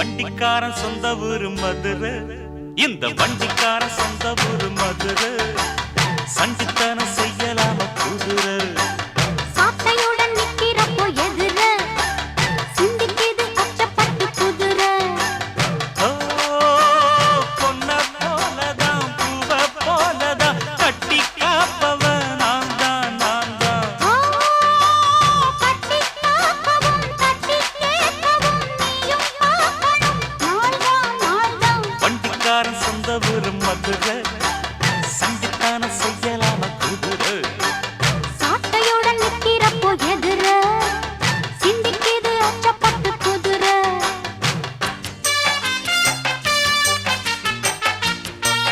வண்டிக்காரன் சொந்த ஊரு மதுரை, இந்த வண்டிக்காரன் சொந்த ஊரு மதுரை. சண்டித்தனம் செய்யலாம குதிரை சாட்டையுடன் நிக்கிறப்போ எதிர சிந்திக்குது அச்சப்பட்டு குதிரை. பொன்ன போலதான் பூவ போலதான் கட்டி காப்பவன் நான் தான் நான் தான். கட்டி காக்கவும் கட்டி கேட்கவும் நீயும் பார்க்கணும் நாள்தான் நாள்தான். வண்டிக்காரன் சொந்த ஊரு மதுரை,